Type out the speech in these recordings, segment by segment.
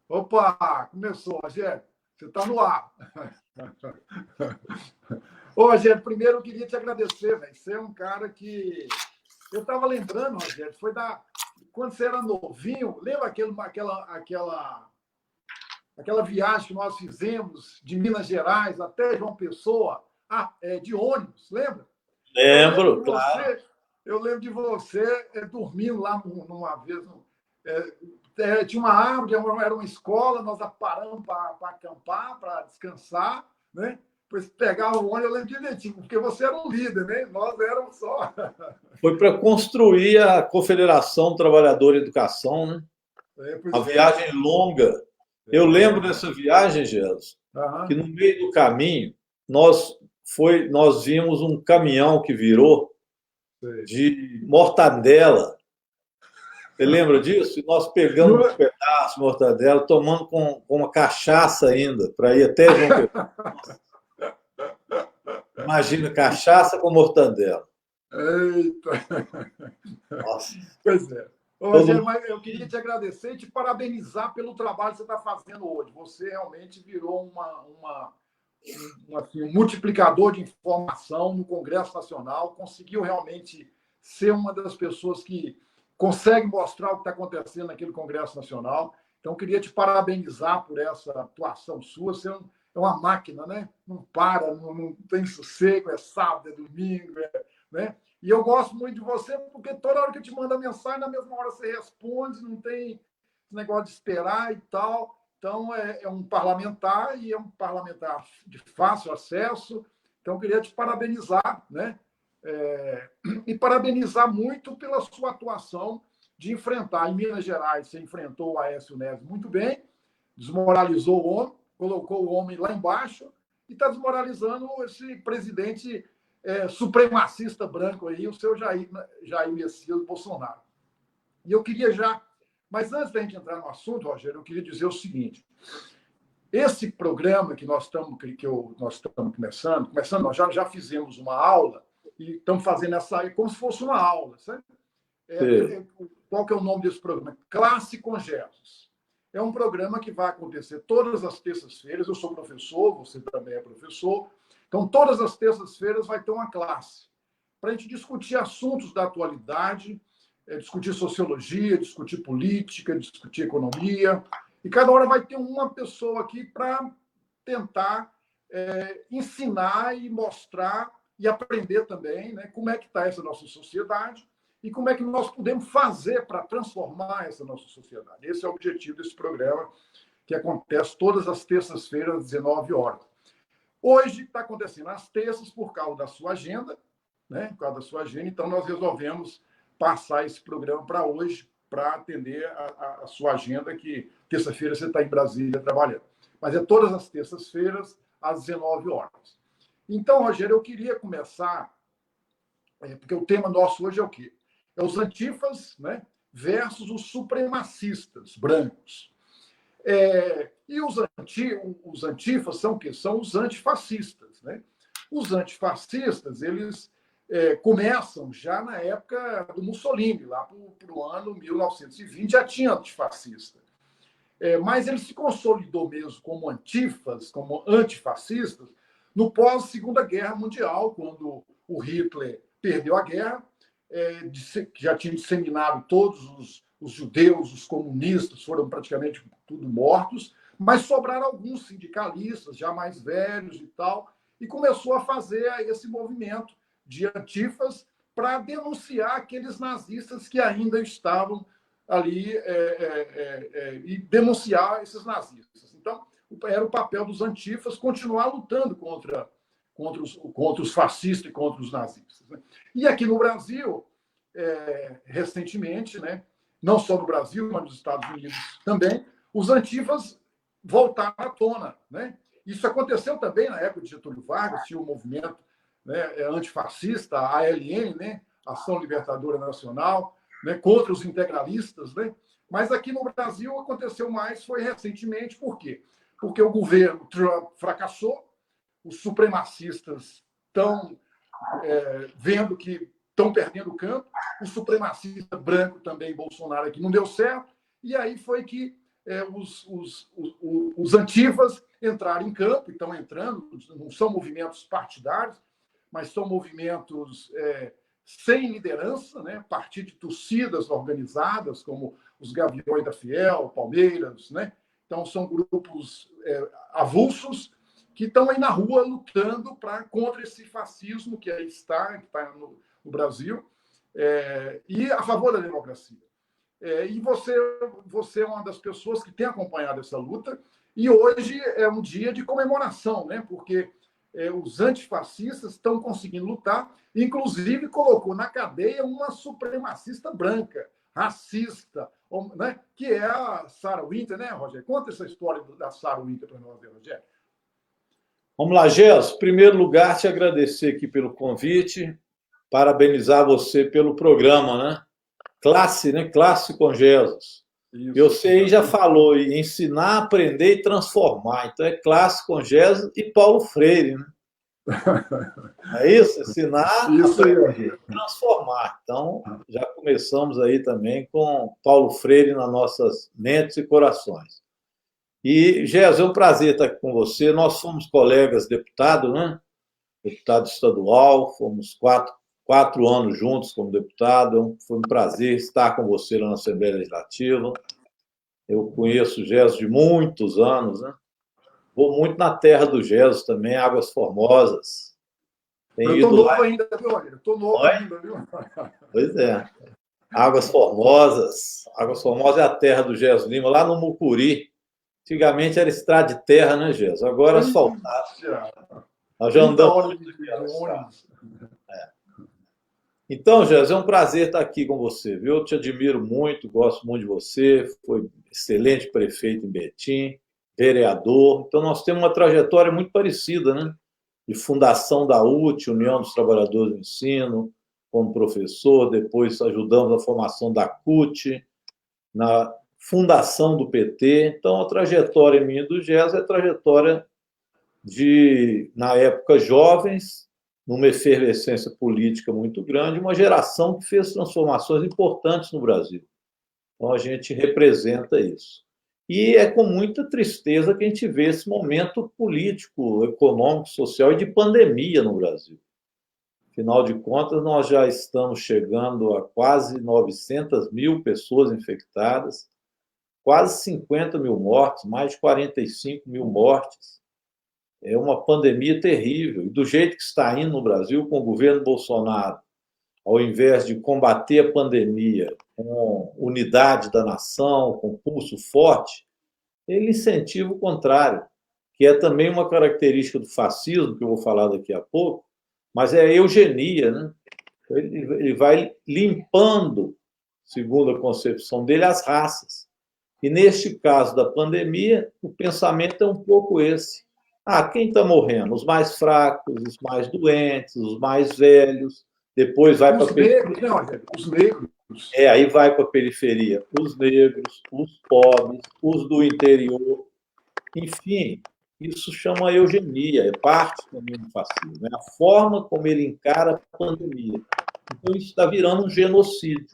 Opa, começou, Rogério. Você está no ar. Ô, Rogério, primeiro eu queria te agradecer, velho. Você é um cara que. Eu estava lembrando, Rogério, foi da. Quando você era novinho, lembra aquela viagem que nós fizemos de Minas Gerais até João Pessoa, de ônibus, lembra? Eu lembro de Lembro, claro. você, eu lembro de você dormindo lá numa vez. Tinha uma árvore, era uma escola, nós paramos para acampar, para descansar, né? Depois pegava o ônibus, eu lembro direitinho, porque você era um líder, né? Nós éramos só. Foi para construir a Confederação Trabalhadora de Educação, né? Uma Pois é. viagem longa. Eu lembro dessa viagem, Jesus, que Aham. no meio do caminho nós vimos um caminhão que virou Sei. de mortadela. Você lembra disso? E nós pegamos um pedaço de mortadela, tomando com uma cachaça ainda, para ir até João Pessoa. Imagina, cachaça com mortadela. Eita! Nossa, Pois é. Ô, todo Rogério, mundo. mas eu queria te agradecer e te parabenizar pelo trabalho que você está fazendo hoje. Você realmente virou assim, um multiplicador de informação no Congresso Nacional, conseguiu realmente ser uma das pessoas que consegue mostrar o que está acontecendo naquele Congresso Nacional. Então, queria te parabenizar por essa atuação sua. Você é uma máquina, né? Não para, não tem sossego, é sábado, é domingo, né? E eu gosto muito de você porque toda hora que eu te mando a mensagem, na mesma hora você responde, não tem esse negócio de esperar e tal. Então, é um parlamentar e é um parlamentar de fácil acesso. Então, eu queria te parabenizar, né? E parabenizar muito pela sua atuação de enfrentar. Em Minas Gerais, você enfrentou o Aécio Neves muito bem, desmoralizou o homem, colocou o homem lá embaixo e está desmoralizando esse presidente supremacista branco aí, o seu Jair Messias Bolsonaro. E eu queria já. Mas antes da gente entrar no assunto, Rogério, eu queria dizer o seguinte: esse programa que nós estamos começando, nós já fizemos uma aula e estamos fazendo essa aí como se fosse uma aula, sabe? Qual que é o nome desse programa? Classe com Jesus. É um programa que vai acontecer todas as terças-feiras. Eu sou professor, você também é professor. Então, todas as terças-feiras vai ter uma classe para a gente discutir assuntos da atualidade, discutir sociologia, discutir política, discutir economia. E cada hora vai ter uma pessoa aqui para tentar ensinar e mostrar e aprender também, né, como é que está essa nossa sociedade e como é que nós podemos fazer para transformar essa nossa sociedade. Esse é o objetivo desse programa, que acontece todas as terças-feiras, às 19 horas. Hoje está acontecendo às terças por causa da sua agenda, né? Por causa da sua agenda, então nós resolvemos passar esse programa para hoje, para atender a sua agenda, que terça-feira você está em Brasília trabalhando. Mas é todas as terças-feiras, às 19 horas. Então, Rogério, eu queria começar, porque o tema nosso hoje é o quê? É os antifas, né, versus os supremacistas brancos. E os antifas são o quê? São os antifascistas. Né? Os antifascistas, eles começam já na época do Mussolini, lá para o ano 1920, já tinha antifascista. Mas ele se consolidou mesmo como antifas, como antifascistas, no pós-Segunda Guerra Mundial, quando o Hitler perdeu a guerra, que já tinha disseminado todos os judeus, os comunistas, foram praticamente tudo mortos, mas sobraram alguns sindicalistas, já mais velhos e tal, e começou a fazer esse movimento de antifas para denunciar aqueles nazistas que ainda estavam ali e denunciar esses nazistas. Então, era o papel dos antifas continuar lutando contra os fascistas e contra os nazistas. Né? E aqui no Brasil, recentemente, né, não só no Brasil, mas nos Estados Unidos também, os antifas voltaram à tona. Né? Isso aconteceu também na época de Getúlio Vargas, tinha o movimento, né, antifascista, a ALN, né, Ação Libertadora Nacional, né, contra os integralistas. Né? Mas aqui no Brasil aconteceu mais, foi recentemente. Por quê? Porque o governo Trump fracassou, os supremacistas estão vendo que estão perdendo o campo, o supremacista branco também, Bolsonaro, aqui não deu certo, e aí foi que os antifas entrarem em campo, estão entrando, não são movimentos partidários, mas são movimentos sem liderança, né? A partir de torcidas organizadas, como os Gaviões da Fiel, Palmeiras, né? Então, são grupos avulsos que estão aí na rua lutando contra esse fascismo que aí está no Brasil, e a favor da democracia. E você é uma das pessoas que tem acompanhado essa luta, e hoje é um dia de comemoração, né? Porque os antifascistas estão conseguindo lutar, inclusive colocou na cadeia uma supremacista branca, racista, né? Que é a Sarah Winter, né, Rogério? Conta essa história da Sarah Winter para nós, Rogério. Vamos lá, Gelson. Em primeiro lugar, te agradecer aqui pelo convite, parabenizar você pelo programa, né? Classe, né? Classe com Jesus. Você aí já falou em ensinar, aprender e transformar. Então é Classe com Jesus e Paulo Freire, né? É isso? Ensinar, aprender e transformar. Então já começamos aí também com Paulo Freire nas nossas mentes e corações. E, Jesus, é um prazer estar aqui com você. Nós somos colegas deputados, né? Deputado estadual, fomos quatro anos juntos como deputado. Foi um prazer estar com você lá na Assembleia Legislativa. Eu conheço o Jesus de muitos anos, né? Vou muito na terra do Jesus também, Águas Formosas. Eu estou novo ainda, viu, Rogério? Estou novo ainda, viu? Pois é. Águas Formosas. Águas Formosas é a terra do Jesus Lima, lá no Mucuri. Antigamente era estrada de terra, né, Jesus? Agora asfaltado. Nós já andamos. Então, Jesus, é um prazer estar aqui com você, viu? Eu te admiro muito, gosto muito de você. Foi excelente prefeito em Betim, vereador. Então, nós temos uma trajetória muito parecida, né? De fundação da UT, União dos Trabalhadores do Ensino, como professor, depois ajudamos na formação da CUT, na fundação do PT. Então, a trajetória minha do GES é a trajetória de, na época, jovens, numa efervescência política muito grande, uma geração que fez transformações importantes no Brasil. Então, a gente representa isso. E é com muita tristeza que a gente vê esse momento político, econômico, social e de pandemia no Brasil. Afinal de contas, nós já estamos chegando a quase 900 mil pessoas infectadas, quase 50 mil mortes, mais de 45 mil mortes. É uma pandemia terrível. E do jeito que está indo no Brasil, com o governo Bolsonaro, ao invés de combater a pandemia com unidade da nação, com pulso forte, ele incentiva o contrário, que é também uma característica do fascismo, que eu vou falar daqui a pouco, mas é a eugenia, né? Ele vai limpando, segundo a concepção dele, as raças. E neste caso da pandemia, o pensamento é um pouco esse. Quem está morrendo? Os mais fracos, os mais doentes, os mais velhos. Depois vai para a periferia. Os negros. Aí vai para a periferia. Os negros, os pobres, os do interior. Enfim, isso chama eugenia, é parte também do fascismo. É a forma como ele encara a pandemia. Então, isso está virando um genocídio.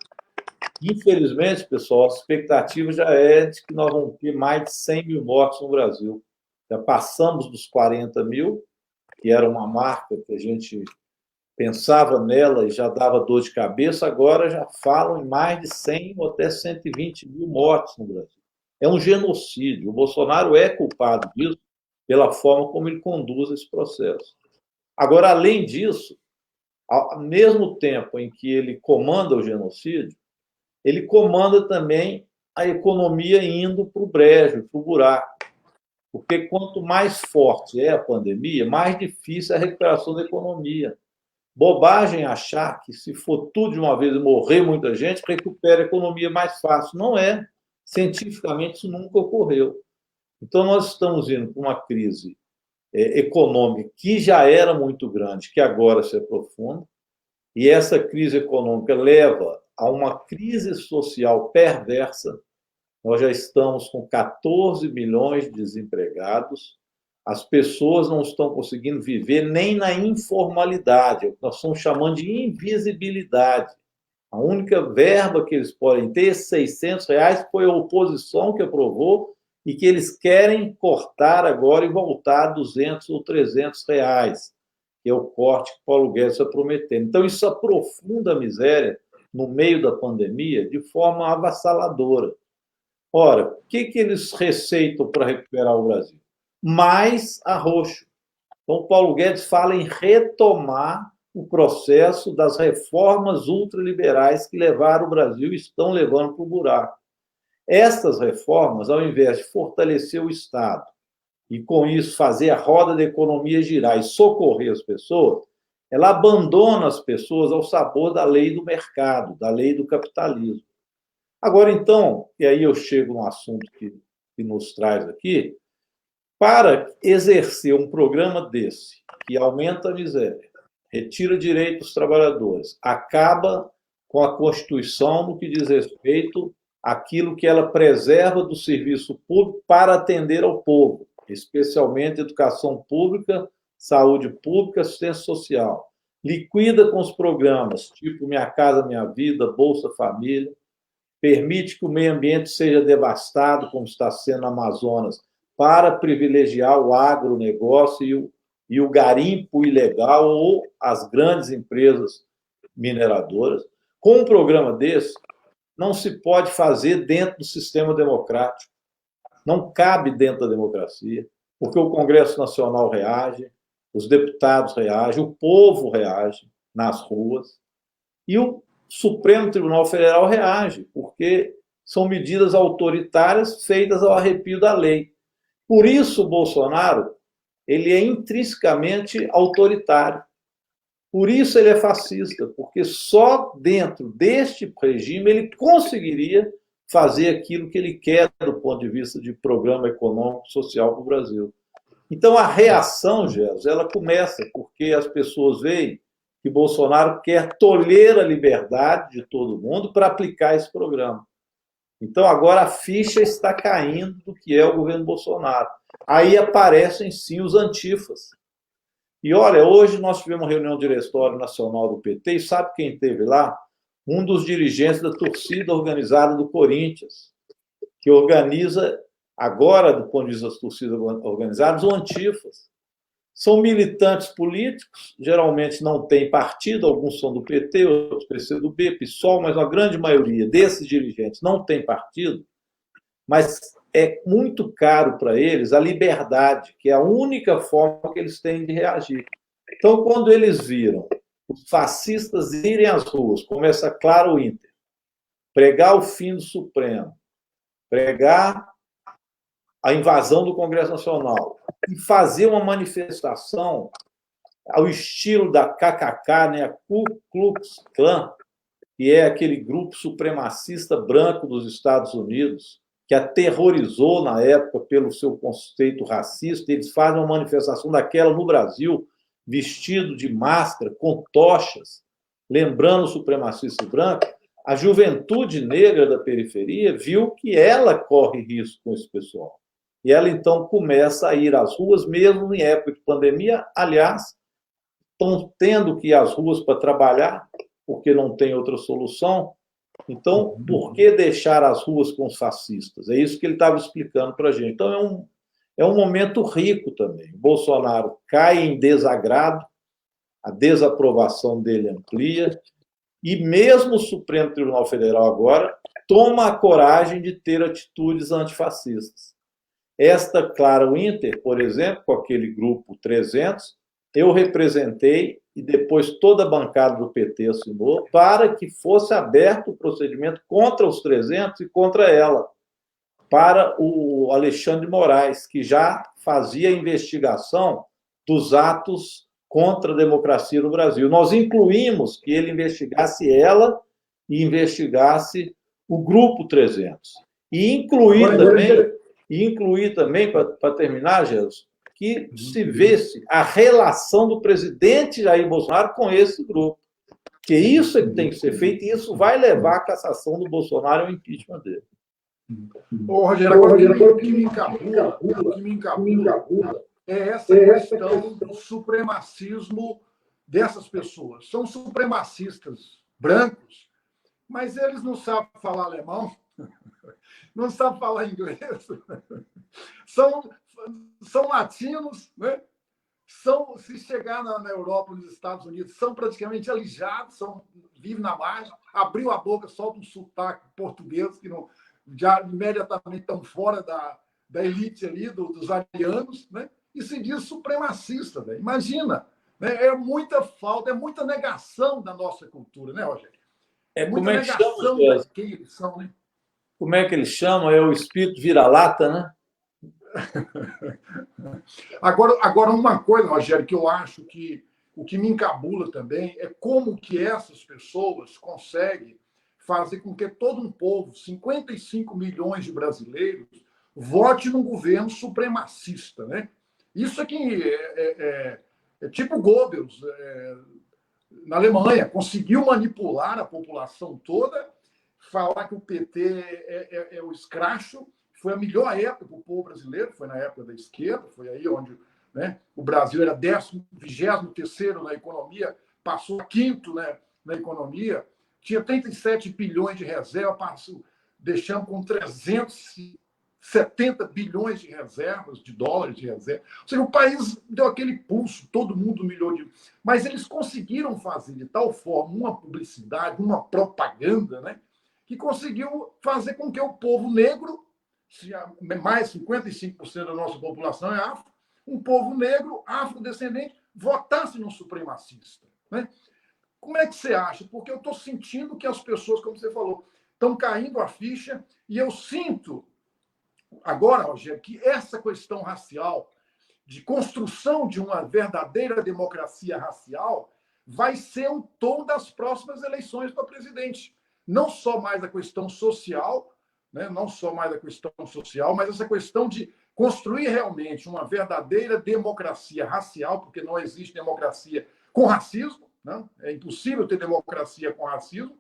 Infelizmente, pessoal, a expectativa já é de que nós vamos ter mais de 100 mil mortes no Brasil. Já passamos dos 40 mil, que era uma marca que a gente pensava nela e já dava dor de cabeça, agora já falam em mais de 100 ou até 120 mil mortes no Brasil. É um genocídio. O Bolsonaro é culpado disso pela forma como ele conduz esse processo. Agora, além disso, ao mesmo tempo em que ele comanda o genocídio, ele comanda também a economia indo para o brejo, para o buraco. Porque quanto mais forte é a pandemia, mais difícil é a recuperação da economia. Bobagem achar que, se for tudo de uma vez e morrer muita gente, recupera a economia mais fácil. Não é. Cientificamente, isso nunca ocorreu. Então, nós estamos indo para uma crise econômica que já era muito grande, que agora se aprofunda, e essa crise econômica leva a uma crise social perversa. Nós já estamos com 14 milhões de desempregados, as pessoas não estão conseguindo viver nem na informalidade, é o que nós estamos chamando de invisibilidade. A única verba que eles podem ter, esses R$ 600, foi a oposição que aprovou e que eles querem cortar agora e voltar a R$ 200 ou R$ 300, que é o corte que Paulo Guedes está prometendo. Então, isso aprofunda a miséria no meio da pandemia de forma avassaladora. Ora, o que eles receitam para recuperar o Brasil? Mais arroxo. Então, Paulo Guedes fala em retomar o processo das reformas ultraliberais que levaram o Brasil e estão levando para o buraco. Estas reformas, ao invés de fortalecer o Estado e, com isso, fazer a roda da economia girar e socorrer as pessoas, ela abandona as pessoas ao sabor da lei do mercado, da lei do capitalismo. Agora, então, e aí eu chego no assunto que nos traz aqui, para exercer um programa desse, que aumenta a miséria, retira direitos dos trabalhadores, acaba com a Constituição no que diz respeito àquilo que ela preserva do serviço público para atender ao povo, especialmente educação pública, saúde pública, assistência social. Liquida com os programas, tipo Minha Casa Minha Vida, Bolsa Família, permite que o meio ambiente seja devastado, como está sendo no Amazonas, para privilegiar o agronegócio e o garimpo ilegal ou as grandes empresas mineradoras. Com um programa desse, não se pode fazer dentro do sistema democrático. Não cabe dentro da democracia, porque o Congresso Nacional reage, os deputados reagem, o povo reage nas ruas, e o Supremo Tribunal Federal reage, porque são medidas autoritárias feitas ao arrepio da lei. Por isso, o Bolsonaro ele é intrinsecamente autoritário. Por isso ele é fascista, porque só dentro deste regime ele conseguiria fazer aquilo que ele quer do ponto de vista de programa econômico social para o Brasil. Então, a reação, Gels, ela começa porque as pessoas veem que Bolsonaro quer tolher a liberdade de todo mundo para aplicar esse programa. Então, agora a ficha está caindo do que é o governo Bolsonaro. Aí aparecem, sim, os antifas. E, olha, hoje nós tivemos uma reunião do Diretório Nacional do PT, e sabe quem esteve lá? Um dos dirigentes da torcida organizada do Corinthians, que organiza, agora, do ponto de vista das torcidas organizadas, o antifas. São militantes políticos, geralmente não têm partido, alguns são do PT, outros PCdoB, PSOL, mas a grande maioria desses dirigentes não tem partido, mas é muito caro para eles a liberdade, que é a única forma que eles têm de reagir. Então, quando eles viram os fascistas irem às ruas, começa Clara Winter, pregar o fim do Supremo, pregar a invasão do Congresso Nacional e fazer uma manifestação ao estilo da KKK, né, a Ku Klux Klan, que é aquele grupo supremacista branco dos Estados Unidos, que aterrorizou na época pelo seu conceito racista. Eles fazem uma manifestação daquela no Brasil, vestido de máscara, com tochas, lembrando o supremacista branco. A juventude negra da periferia viu que ela corre risco com esse pessoal. E ela, então, começa a ir às ruas, mesmo em época de pandemia. Aliás, estão tendo que ir às ruas para trabalhar, porque não tem outra solução. Então, por que deixar as ruas com os fascistas? É isso que ele estava explicando para a gente. Então, é um momento rico também. O Bolsonaro cai em desagrado, a desaprovação dele amplia, e mesmo o Supremo Tribunal Federal agora toma a coragem de ter atitudes antifascistas. Esta Clara Winter, por exemplo, com aquele grupo 300, eu representei e depois toda a bancada do PT assinou para que fosse aberto o procedimento contra os 300 e contra ela, para o Alexandre de Moraes, que já fazia a investigação dos atos contra a democracia no Brasil. Nós incluímos que ele investigasse ela e investigasse o grupo 300. E incluir também, para terminar, Jesus, que se vesse a relação do presidente Jair Bolsonaro com esse grupo. Que isso é que tem que ser feito, e isso vai levar à cassação do Bolsonaro e ao impeachment dele. Ô, Rogério, agora o que me encabula é essa questão do supremacismo dessas pessoas. São supremacistas brancos mas eles não sabem falar alemão, não sabem falar inglês, são, são latinos, né? Se chegar na Europa, nos Estados Unidos, são praticamente alijados, vivem na margem, abriu a boca, solta um sotaque português, que não, já imediatamente estão fora da elite ali, dos arianos, né? E se diz supremacista. Né? Imagina, né? É muita falta, é muita negação da nossa cultura, né, Rogério? É Como muita é que chama, negação Jéssica? daquele eles são, né? Como é que eles chamam? É o espírito vira-lata, né? Agora, uma coisa, Rogério, que eu acho que o que me encabula também é como que essas pessoas conseguem fazer com que todo um povo, 55 milhões de brasileiros, vote num governo supremacista. Né? Isso aqui é tipo Goebbels, na Alemanha, conseguiu manipular a população toda, falar que o PT é o escracho. Foi a melhor época para o povo brasileiro, foi na época da esquerda, foi aí onde, né, o Brasil era 23º na economia, passou a quinto, né, na economia, tinha 37 bilhões de reserva, deixando com 370 bilhões de reservas, de dólares de reserva. Ou seja, o país deu aquele pulso, todo mundo milhou de... Mas eles conseguiram fazer de tal forma uma publicidade, uma propaganda, né, que conseguiu fazer com que o povo negro, mais 55% da nossa população é afro, um povo negro, afrodescendente, votasse no supremacista. Né? Como é que você acha? Porque eu estou sentindo que as pessoas, como você falou, estão caindo a ficha, e eu sinto agora, Rogério, que essa questão racial, de construção de uma verdadeira democracia racial, vai ser o tom das próximas eleições para presidente. Não só mais a questão social, né? Não só mais a questão social, mas essa questão de construir realmente uma verdadeira democracia racial, porque não existe democracia com racismo, né? É impossível ter democracia com racismo,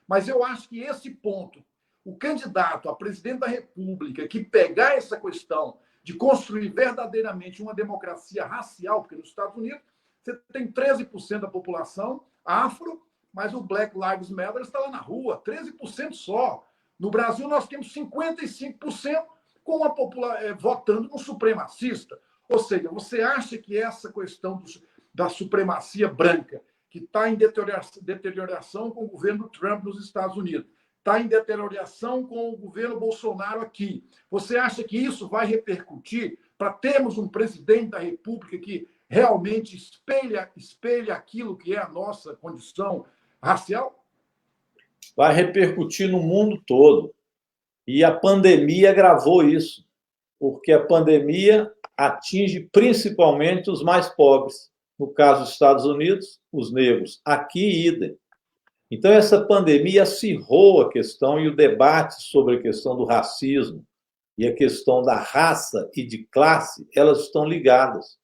mas eu acho que esse ponto, o candidato a presidente da República que pegar essa questão de construir verdadeiramente uma democracia racial, porque nos Estados Unidos você tem 13% da população afro, mas o Black Lives Matter está lá na rua, 13% só. No Brasil, nós temos 55% com a população votando no supremacista. Ou seja, você acha que essa questão da supremacia branca, que está em deterioração com o governo Trump nos Estados Unidos, está em deterioração com o governo Bolsonaro aqui, você acha que isso vai repercutir para termos um presidente da República que realmente espelha aquilo que é a nossa condição racial? Vai repercutir no mundo todo. E a pandemia agravou isso, porque a pandemia atinge principalmente os mais pobres. No caso dos Estados Unidos, os negros. Aqui, idem. Então, essa pandemia acirrou a questão e o debate sobre a questão do racismo e a questão da raça e de classe, elas estão ligadas.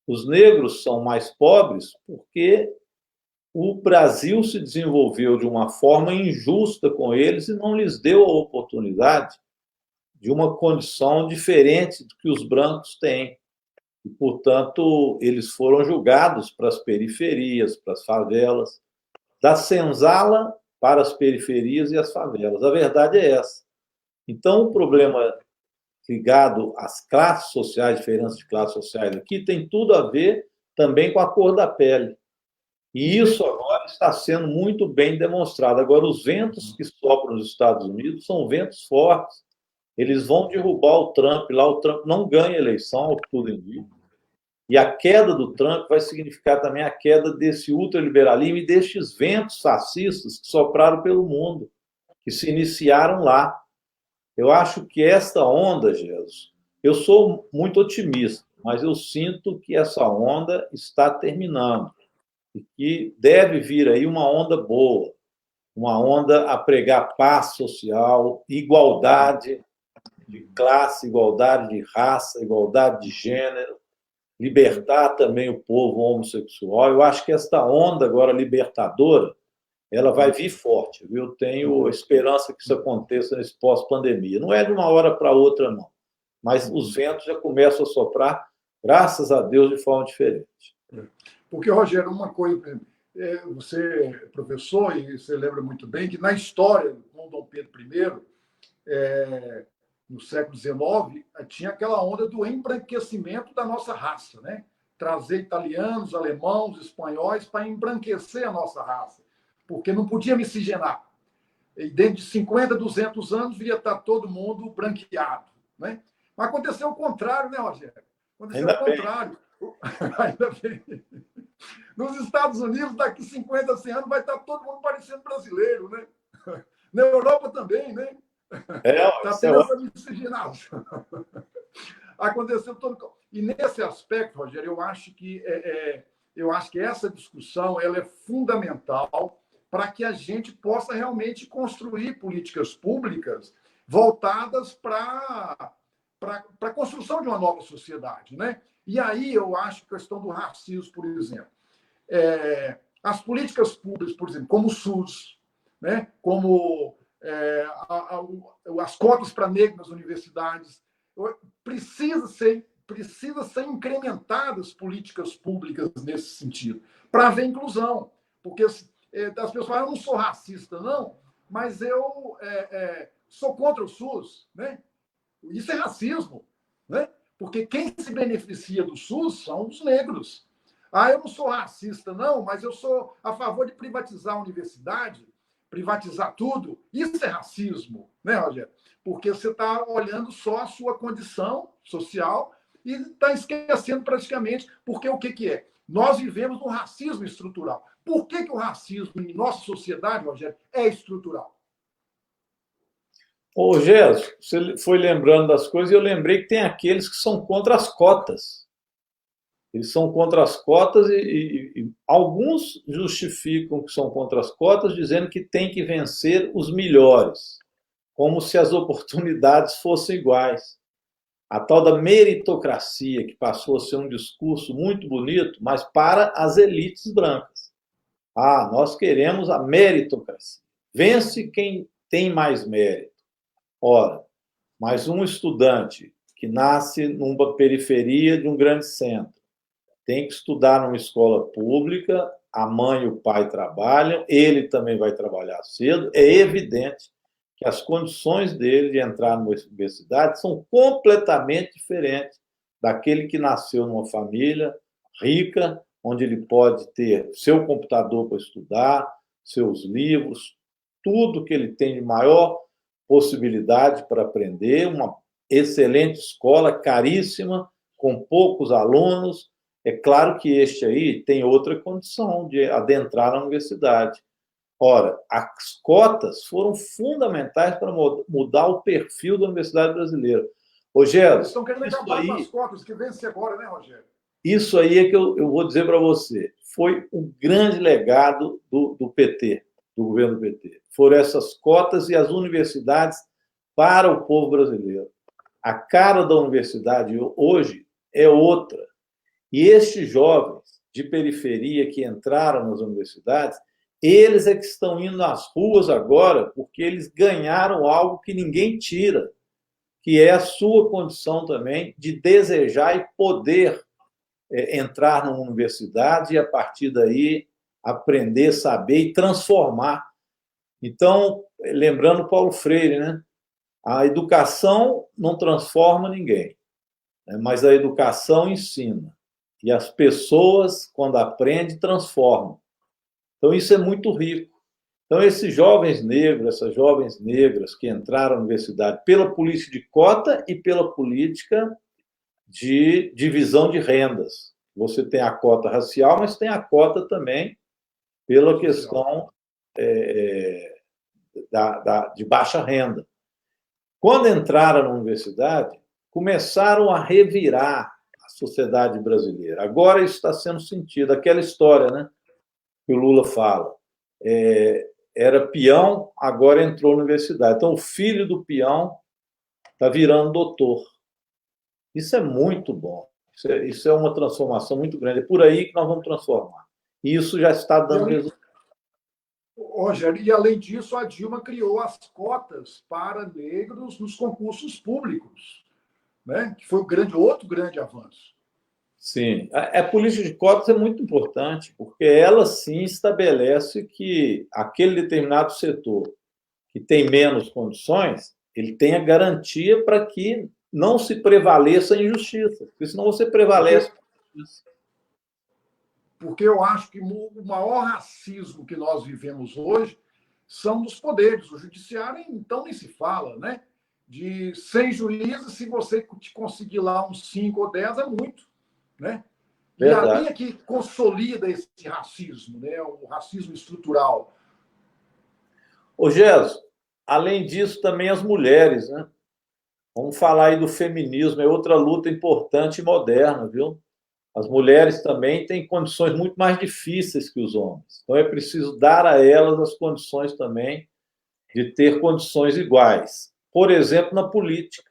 Os negros são mais pobres porque o Brasil se desenvolveu de uma forma injusta com eles e não lhes deu a oportunidade de uma condição diferente do que os brancos têm. E, portanto, eles foram julgados para as periferias, para as favelas, da senzala para as periferias e as favelas. A verdade é essa. Então, o problema ligado às classes sociais, diferenças de classes sociais aqui, tem tudo a ver também com a cor da pele. E isso agora está sendo muito bem demonstrado. Agora, os ventos que sopram nos Estados Unidos são ventos fortes. Eles vão derrubar o Trump lá. O Trump não ganha eleição, ao que tudo indica. E a queda do Trump vai significar também a queda desse ultraliberalismo e destes ventos fascistas que sopraram pelo mundo, que se iniciaram lá. Eu acho que esta onda, Jesus, eu sou muito otimista, mas eu sinto que essa onda está terminando e que deve vir aí uma onda boa, uma onda a pregar paz social, igualdade de classe, igualdade de raça, igualdade de gênero, libertar também o povo homossexual. Eu acho que esta onda agora libertadora, ela vai vir forte. Eu tenho esperança que isso aconteça nesse pós-pandemia. Não é de uma hora para outra, não. Mas os ventos já começam a soprar, graças a Deus, de forma diferente. Porque, Rogério, uma coisa, você é professor e você lembra muito bem que na história com Dom Pedro I, no século XIX, tinha aquela onda do embranquecimento da nossa raça, né? Trazer italianos, alemãos, espanhóis para embranquecer a nossa raça, porque não podia miscigenar. E dentro de 50, 200 anos, iria estar todo mundo branqueado, né? Mas aconteceu o contrário, né, Rogério? Aconteceu o Ainda bem. contrário. Ainda bem. Nos Estados Unidos, daqui 50, 100 anos, vai estar todo mundo parecendo brasileiro, né? Na Europa também, né? Está Isso é tendo essa ótimo. miscigenação. Aconteceu todo. E nesse aspecto, Rogério, eu acho que essa discussão ela é fundamental para que a gente possa realmente construir políticas públicas voltadas para a construção de uma nova sociedade, né? E aí eu acho que a questão do racismo, por exemplo, as políticas públicas, por exemplo, como o SUS, né? Como as cotas para negros nas universidades, precisa ser incrementadas políticas públicas nesse sentido, para haver inclusão. Porque as pessoas falam, eu não sou racista, não, mas eu sou contra o SUS. Né? Isso é racismo. Né? Porque quem se beneficia do SUS são os negros. Ah, eu não sou racista, não, mas eu sou a favor de privatizar a universidade, privatizar tudo. Isso é racismo, né, Rogério? Porque você está olhando só a sua condição social e está esquecendo praticamente, porque o que é? Nós vivemos um racismo estrutural. Por que o racismo em nossa sociedade, Rogério, é estrutural? Ô, Gerson, você foi lembrando das coisas e eu lembrei que tem aqueles que são contra as cotas. Eles são contra as cotas e alguns justificam que são contra as cotas, dizendo que tem que vencer os melhores, como se as oportunidades fossem iguais. A tal da meritocracia, que passou a ser um discurso muito bonito, mas para as elites brancas. Ah, nós queremos a meritocracia. Vence quem tem mais mérito. Ora, mas um estudante que nasce numa periferia de um grande centro, tem que estudar numa escola pública, a mãe e o pai trabalham, ele também vai trabalhar cedo, é evidente que as condições dele de entrar numa universidade são completamente diferentes daquele que nasceu numa família rica, onde ele pode ter seu computador para estudar, seus livros, tudo que ele tem de maior possibilidade para aprender, uma excelente escola, caríssima, com poucos alunos. É claro que este aí tem outra condição de adentrar na universidade. Ora, as cotas foram fundamentais para mudar o perfil da Universidade Brasileira. Rogério, eles estão querendo acabar com as cotas que vence agora, né, Rogério? Isso aí é que eu vou dizer para você. Foi um grande legado do PT, do governo do PT. Foram essas cotas e as universidades para o povo brasileiro. A cara da universidade hoje é outra. E estes jovens de periferia que entraram nas universidades, eles é que estão indo nas ruas agora porque eles ganharam algo que ninguém tira, que é a sua condição também de desejar e poder entrar numa universidade e, a partir daí, aprender, saber e transformar. Então, lembrando Paulo Freire, né? A educação não transforma ninguém, né? Mas a educação ensina. E as pessoas, quando aprendem, transformam. Então, isso é muito rico. Então, esses jovens negros, essas jovens negras que entraram na universidade pela política de cota e pela política de divisão de rendas. Você tem a cota racial, mas tem a cota também pela questão de baixa renda. Quando entraram na universidade, começaram a revirar a sociedade brasileira. Agora isso está sendo sentido. Aquela história, né, que o Lula fala. Era peão, agora entrou na universidade. Então, o filho do peão está virando doutor. Isso é muito bom. Isso é uma transformação muito grande. É por aí que nós vamos transformar. E isso já está dando resultado. Rogério, e além disso, a Dilma criou as cotas para negros nos concursos públicos, né? Que foi outro grande avanço. Sim. A política de cotas é muito importante, porque ela sim estabelece que aquele determinado setor que tem menos condições, ele tem a garantia para que não se prevaleça a injustiça, porque senão você prevalece Porque, a injustiça. porque eu acho que o maior racismo que nós vivemos hoje são dos poderes. O judiciário, então, nem se fala, né? De 100 juízes, se você conseguir lá uns 5 ou 10, é muito, né? E ali Verdade. é que consolida esse racismo, né? O racismo estrutural. Ô, Gesso, além disso, também as mulheres, né? Vamos falar aí do feminismo, é outra luta importante e moderna, viu? As mulheres também têm condições muito mais difíceis que os homens. Então é preciso dar a elas as condições também de ter condições iguais. Por exemplo, na política.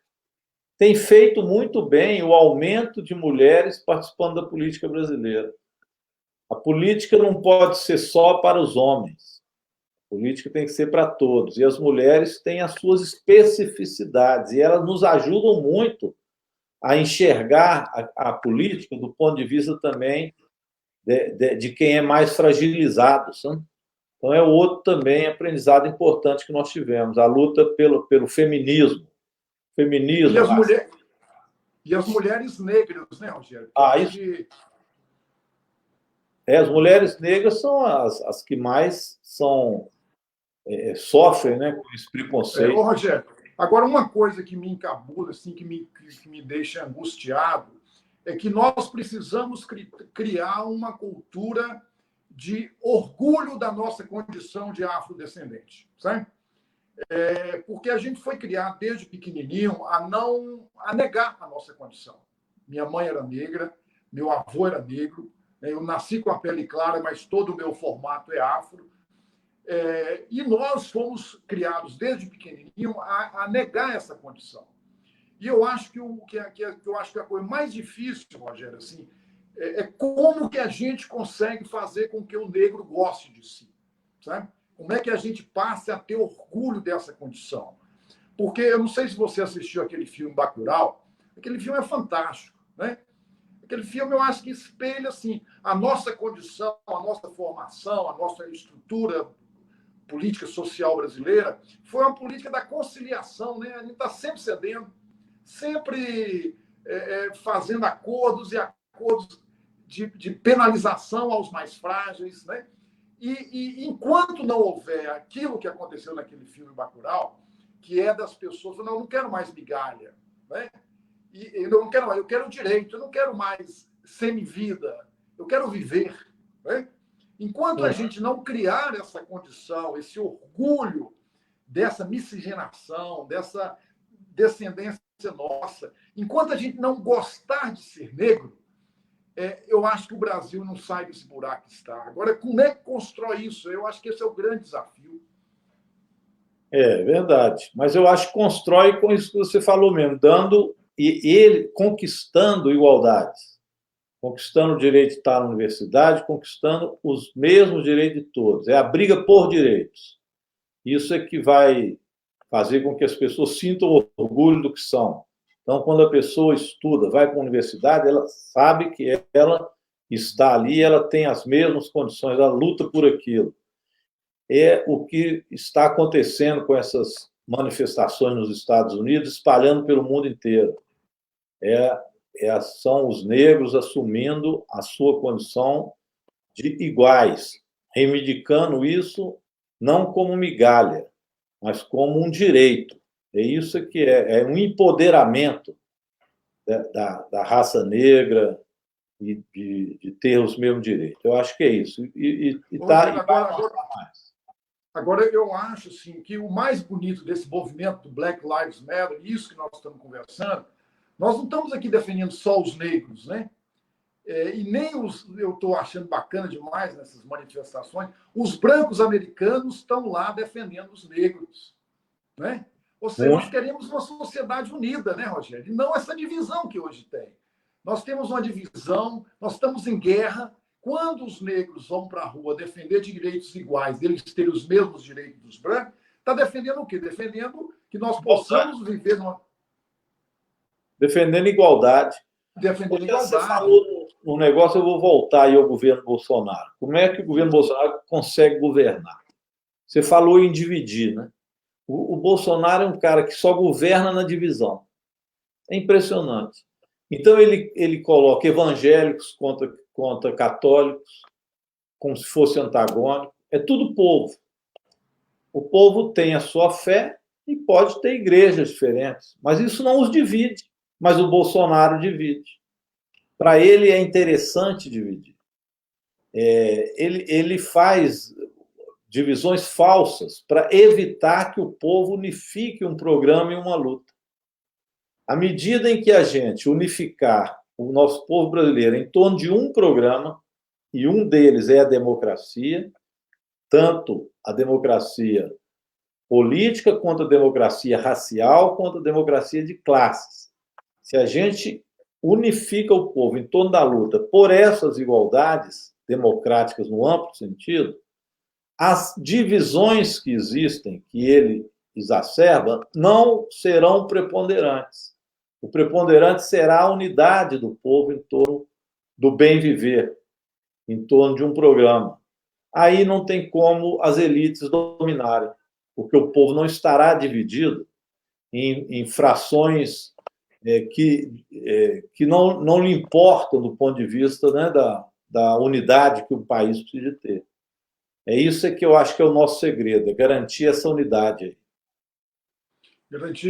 Tem feito muito bem o aumento de mulheres participando da política brasileira. A política não pode ser só para os homens. A política tem que ser para todos. E as mulheres têm as suas especificidades. E elas nos ajudam muito a enxergar a política do ponto de vista também de quem é mais fragilizado. Sabe? Então, é outro também aprendizado importante que nós tivemos, a luta pelo feminismo. E Feminismo, as, raça. mulher, e as mulheres negras, né, Rogério? Isso. As mulheres negras são as que mais sofrem, né, com esse preconceito. Rogério, agora uma coisa que me encabula, assim, que me deixa angustiado, é que nós precisamos criar uma cultura de orgulho da nossa condição de afrodescendente, sabe? Porque a gente foi criado desde pequenininho a negar a nossa condição. Minha mãe era negra, meu avô era negro, eu nasci com a pele clara, mas todo o meu formato é afro. E nós fomos criados desde pequenininho a negar essa condição. E eu acho eu acho que a coisa mais difícil, Rogério, assim, como que a gente consegue fazer com que o negro goste de si, sabe? Como é que a gente passe a ter orgulho dessa condição? Porque eu não sei se você assistiu aquele filme Bacurau, aquele filme é fantástico, né? Aquele filme eu acho que espelha assim a nossa condição, a nossa formação, a nossa estrutura política social brasileira foi uma política da conciliação, né? A gente está sempre cedendo, sempre fazendo acordos e acordos de penalização aos mais frágeis, né? E enquanto não houver aquilo que aconteceu naquele filme Bacurau, que é das pessoas falando, não quero mais migalha, né? E eu não quero mais, eu quero direito, eu não quero mais semivida, eu quero viver, né? Enquanto a gente não criar essa condição, esse orgulho dessa miscigenação, dessa descendência nossa, enquanto a gente não gostar de ser negro, eu acho que o Brasil não sai desse buraco que está. Agora, como é que constrói isso? Eu acho que esse é o grande desafio. É verdade. Mas eu acho que constrói com isso que você falou mesmo, dando e ele conquistando igualdades, conquistando o direito de estar na universidade, conquistando os mesmos direitos de todos. É a briga por direitos. Isso é que vai fazer com que as pessoas sintam orgulho do que são. Então, quando a pessoa estuda, vai para a universidade, ela sabe que ela está ali, ela tem as mesmas condições, ela luta por aquilo. É o que está acontecendo com essas manifestações nos Estados Unidos, espalhando pelo mundo inteiro. São os negros assumindo a sua condição de iguais, reivindicando isso não como migalha, mas como um direito. É isso que é um empoderamento da raça negra e de ter os mesmos direitos. Eu acho que é isso. Agora, eu acho assim, que o mais bonito desse movimento do Black Lives Matter, isso que nós estamos conversando, nós não estamos aqui defendendo só os negros, né? E nem eu estou achando bacana demais nessas manifestações, os brancos americanos estão lá defendendo os negros, né? Ou seja, nós queremos uma sociedade unida, né, Rogério? E não essa divisão que hoje tem. Nós temos uma divisão, nós estamos em guerra. Quando os negros vão para a rua defender direitos iguais, deles terem os mesmos direitos dos brancos, está defendendo o quê? Defendendo que nós possamos viver numa... Defendendo igualdade. Defendendo Você igualdade. no negócio, eu vou voltar aí ao governo Bolsonaro. Como é que o governo Bolsonaro consegue governar? Você falou em dividir, né? O Bolsonaro é um cara que só governa na divisão. É impressionante. Então, ele coloca evangélicos contra católicos, como se fosse antagônico. É tudo povo. O povo tem a sua fé e pode ter igrejas diferentes, mas isso não os divide. Mas o Bolsonaro divide. Para ele é interessante dividir. Ele faz divisões falsas para evitar que o povo unifique um programa e uma luta. À medida em que a gente unificar o nosso povo brasileiro em torno de um programa, e um deles é a democracia, tanto a democracia política, quanto a democracia racial, quanto a democracia de classes. Se a gente unifica o povo em torno da luta por essas igualdades democráticas no amplo sentido, as divisões que existem, que ele exacerba, não serão preponderantes. O preponderante será a unidade do povo em torno do bem viver, em torno de um programa. Aí não tem como as elites dominarem, porque o povo não estará dividido em frações que não lhe importam do ponto de vista, né, da unidade que o país precisa ter. É isso que eu acho que é o nosso segredo, é garantir essa unidade aí.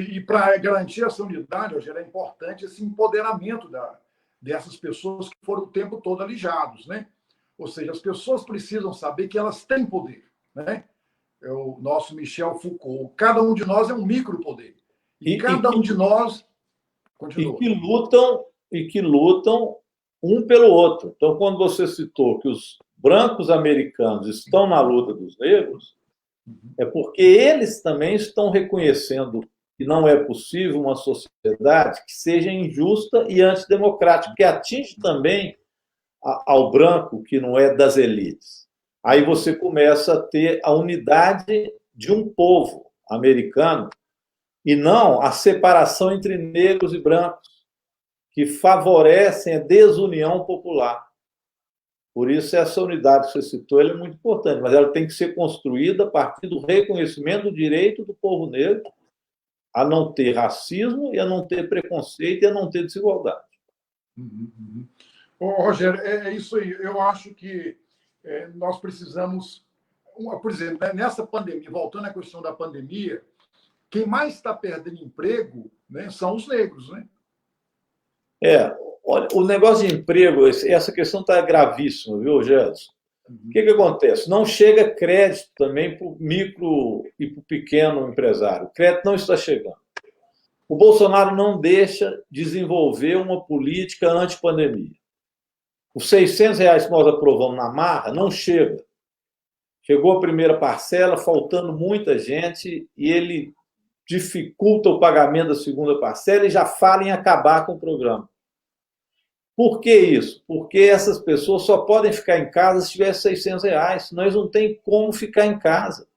E para garantir essa unidade, Rogério, é importante esse empoderamento dessas pessoas que foram o tempo todo alijados, né? Ou seja, as pessoas precisam saber que elas têm poder, né? É o nosso Michel Foucault. Cada um de nós é um micropoder. E cada um de nós continua. E que lutam um pelo outro. Então, quando você citou que os brancos americanos estão na luta dos negros, é porque eles também estão reconhecendo que não é possível uma sociedade que seja injusta e antidemocrática, que atinge também ao branco que não é das elites. Aí você começa a ter a unidade de um povo americano e não a separação entre negros e brancos, que favorecem a desunião popular. Por isso, essa unidade que você citou ela é muito importante, mas ela tem que ser construída a partir do reconhecimento do direito do povo negro a não ter racismo e a não ter preconceito e a não ter desigualdade. Rogério, é isso aí. Eu acho que nós precisamos, por exemplo, né, nessa pandemia, voltando à questão da pandemia, quem mais está perdendo emprego, né, são os negros, né? Olha, o negócio de emprego, essa questão está gravíssima, viu, Gerson? O que acontece? Não chega crédito também para o micro e para o pequeno empresário. O crédito não está chegando. O Bolsonaro não deixa desenvolver uma política anti-pandemia. Os R$ 600 que nós aprovamos na marra não chega. Chegou a primeira parcela, faltando muita gente, e ele dificulta o pagamento da segunda parcela e já fala em acabar com o programa. Por que isso? Porque essas pessoas só podem ficar em casa se tiver R$ 600, senão eles não têm como ficar em casa.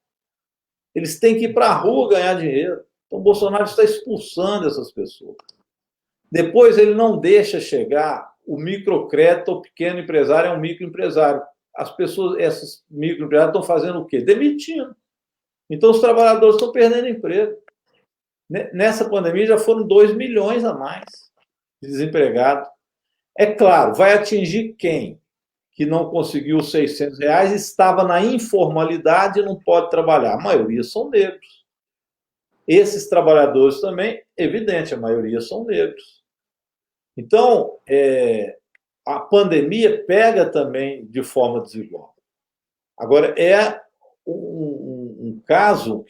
Eles têm que ir para a rua ganhar dinheiro. Então, o Bolsonaro está expulsando essas pessoas. Depois, ele não deixa chegar o microcrédito ao pequeno empresário, é um microempresário. As pessoas, esses microempresários estão fazendo o quê? Demitindo. Então, os trabalhadores estão perdendo emprego. Nessa pandemia, já foram 2 milhões a mais de desempregados. É claro, vai atingir quem? Que não conseguiu os R$ 600, estava na informalidade e não pode trabalhar. A maioria são negros. Esses trabalhadores também, evidente, a maioria são negros. Então, a pandemia pega também de forma desigual. Agora, é um caso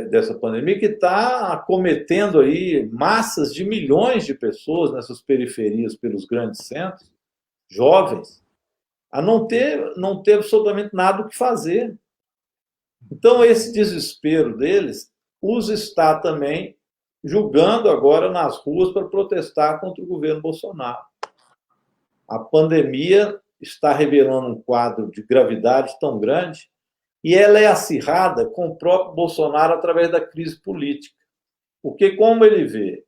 dessa pandemia que está acometendo aí massas de milhões de pessoas nessas periferias pelos grandes centros, jovens, a não ter absolutamente nada o que fazer. Então, esse desespero deles os está também julgando agora nas ruas para protestar contra o governo Bolsonaro. A pandemia está revelando um quadro de gravidade tão grande e ela é acirrada com o próprio Bolsonaro através da crise política. Porque como ele vê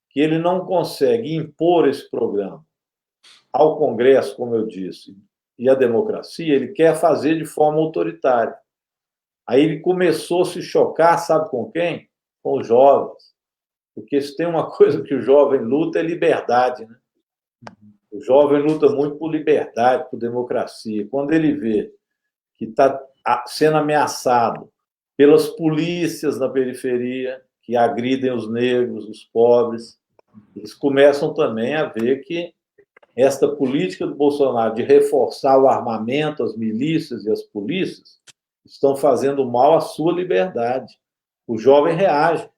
que ele não consegue impor esse programa ao Congresso, como eu disse, e à democracia, ele quer fazer de forma autoritária. Aí ele começou a se chocar, sabe com quem? Com os jovens. Porque se tem uma coisa que o jovem luta é liberdade, né? O jovem luta muito por liberdade, por democracia. Quando ele vê que está sendo ameaçado pelas polícias na periferia, que agridem os negros, os pobres, eles começam também a ver que esta política do Bolsonaro de reforçar o armamento, as milícias e as polícias, estão fazendo mal à sua liberdade. O jovem reage.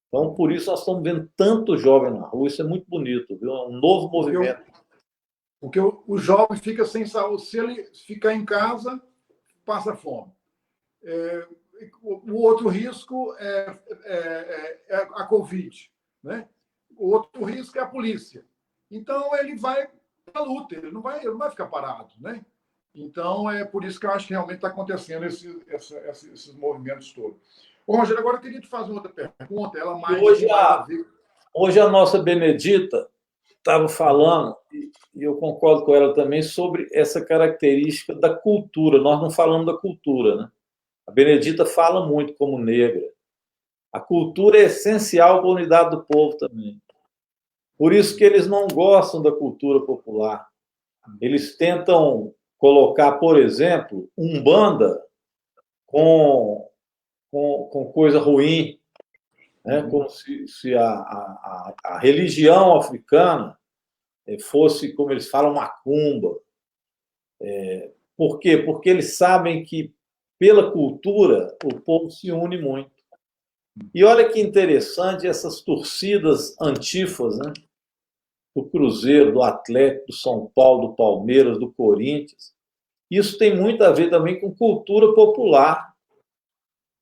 Então, por isso, nós estamos vendo tanto jovem na rua. Isso é muito bonito, viu? É um novo movimento. Porque o jovem fica sem saúde. Se ele ficar em casa, passa fome. O outro risco é a Covid, né? O outro risco é a polícia. Então, ele vai para a luta, ele não vai ficar parado, né? Então, é por isso que eu acho que realmente está acontecendo esses movimentos todos. Ô, Rogério, agora eu queria te fazer outra pergunta. Ela mais hoje a nossa Benedita estava falando, e eu concordo com ela também, sobre essa característica da cultura. Nós não falamos da cultura, né? A Benedita fala muito como negra. A cultura é essencial para a unidade do povo também. Por isso que eles não gostam da cultura popular. Eles tentam colocar, por exemplo, Umbanda com coisa ruim, né? Como se a religião africana fosse, como eles falam, macumba. Por quê? Porque eles sabem que, pela cultura, o povo se une muito. E olha que interessante essas torcidas antifas, né? Do Cruzeiro, do Atlético, do São Paulo, do Palmeiras, do Corinthians. Isso tem muito a ver também com cultura popular.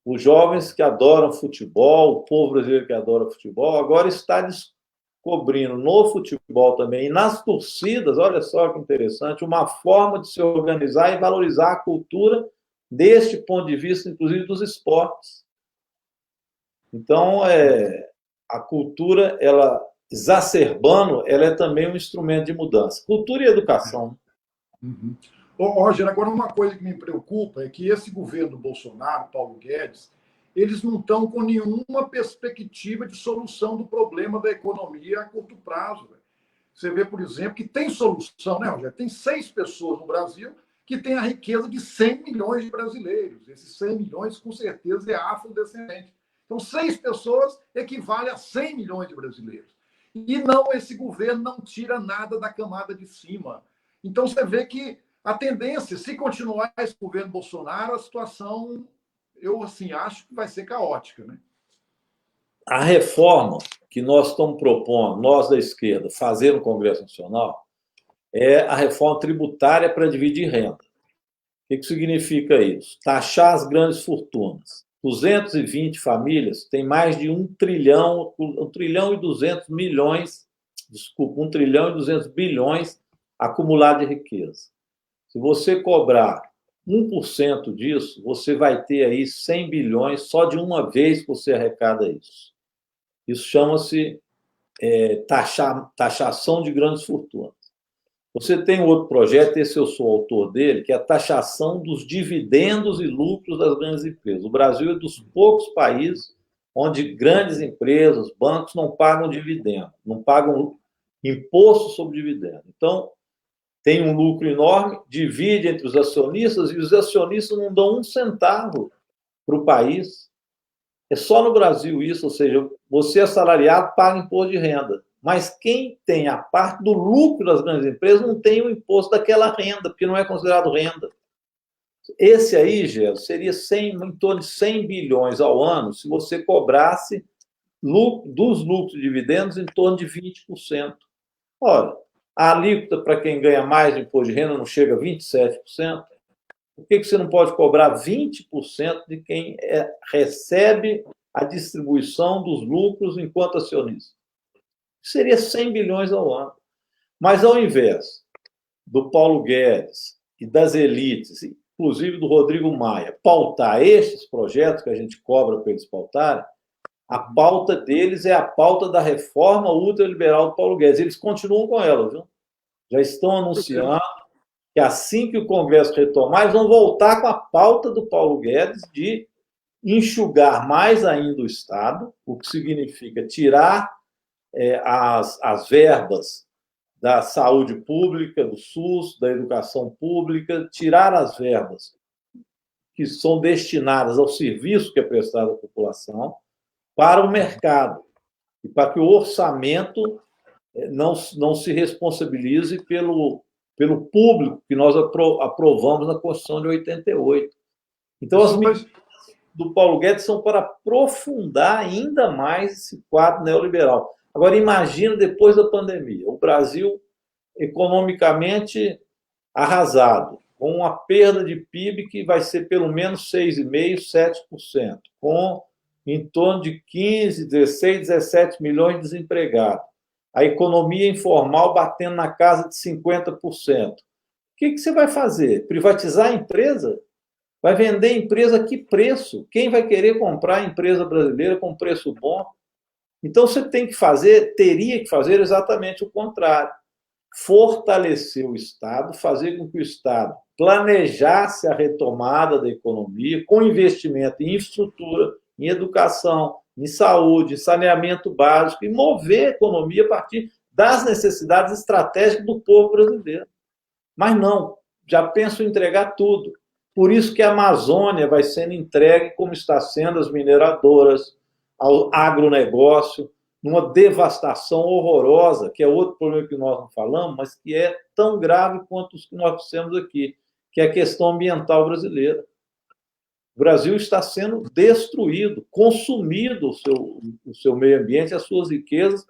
Os jovens que adoram futebol, o povo brasileiro que adora futebol, agora está descobrindo no futebol também, e nas torcidas, olha só que interessante, uma forma de se organizar e valorizar a cultura deste ponto de vista, inclusive dos esportes. Então, a cultura, ela exacerbando, ela é também um instrumento de mudança. Cultura e educação. Uhum. Ô, Rogério, agora uma coisa que me preocupa é que esse governo do Bolsonaro, Paulo Guedes, eles não estão com nenhuma perspectiva de solução do problema da economia a curto prazo. Véio. Você vê, por exemplo, que tem solução, né, Rogério? Tem 6 pessoas no Brasil que têm a riqueza de 100 milhões de brasileiros. Esses 100 milhões, com certeza, é afrodescendente. Então, 6 pessoas equivale a 100 milhões de brasileiros. E não, esse governo não tira nada da camada de cima. Então, você vê que a tendência, se continuar esse governo Bolsonaro, a situação, eu assim, acho que vai ser caótica, né? A reforma que nós estamos propondo, nós da esquerda, fazer no Congresso Nacional, é a reforma tributária para dividir renda. O que significa isso? Taxar as grandes fortunas. 220 famílias têm mais de 1 trilhão e 200 milhões, desculpa, 1 trilhão e 200 bilhões acumulado de riqueza. Se você cobrar 1% disso, você vai ter aí 100 bilhões só de uma vez que você arrecada isso. Isso chama-se taxação de grandes fortunas. Você tem outro projeto, esse eu sou autor dele, que é a taxação dos dividendos e lucros das grandes empresas. O Brasil é dos poucos países onde grandes empresas, bancos não pagam dividendo, não pagam imposto sobre dividendo. Então, tem um lucro enorme, divide entre os acionistas e os acionistas não dão um centavo para o país. É só no Brasil isso, ou seja, você assalariado paga imposto de renda. Mas quem tem a parte do lucro das grandes empresas não tem o imposto daquela renda, porque não é considerado renda. Esse aí, Gero, seria em torno de 100 bilhões ao ano se você cobrasse dos lucros e dividendos em torno de 20%. Ora, a alíquota para quem ganha mais de imposto de renda não chega a 27%. Por que você não pode cobrar 20% de quem recebe a distribuição dos lucros enquanto acionista? Seria 100 bilhões ao ano. Mas, ao invés do Paulo Guedes e das elites, inclusive do Rodrigo Maia, pautar estes projetos que a gente cobra para eles pautarem, a pauta deles é a pauta da reforma ultraliberal do Paulo Guedes. Eles continuam com ela, viu? Já estão anunciando que assim que o Congresso retomar, eles vão voltar com a pauta do Paulo Guedes de enxugar mais ainda o Estado, o que significa tirar as verbas da saúde pública, do SUS, da educação pública, tirar as verbas que são destinadas ao serviço que é prestado à população para o mercado, e para que o orçamento não se responsabilize pelo público que nós aprovamos na Constituição de 88. Então, as medidas do Paulo Guedes são para aprofundar ainda mais esse quadro neoliberal. Agora, imagina depois da pandemia, o Brasil economicamente arrasado, com uma perda de PIB que vai ser pelo menos 6,5%, 7%, com em torno de 15, 16, 17 milhões de desempregados. A economia informal batendo na casa de 50%. O que você vai fazer? Privatizar a empresa? Vai vender a empresa a que preço? Quem vai querer comprar a empresa brasileira com preço bom? Então, você teria que fazer exatamente o contrário. Fortalecer o Estado, fazer com que o Estado planejasse a retomada da economia com investimento em infraestrutura, em educação, em saúde, em saneamento básico, e mover a economia a partir das necessidades estratégicas do povo brasileiro. Mas não, já penso em entregar tudo. Por isso que a Amazônia vai sendo entregue, como está sendo as mineradoras, ao agronegócio, numa devastação horrorosa, que é outro problema que nós não falamos, mas que é tão grave quanto os que nós temos aqui, que é a questão ambiental brasileira. O Brasil está sendo destruído, consumido o seu meio ambiente, as suas riquezas,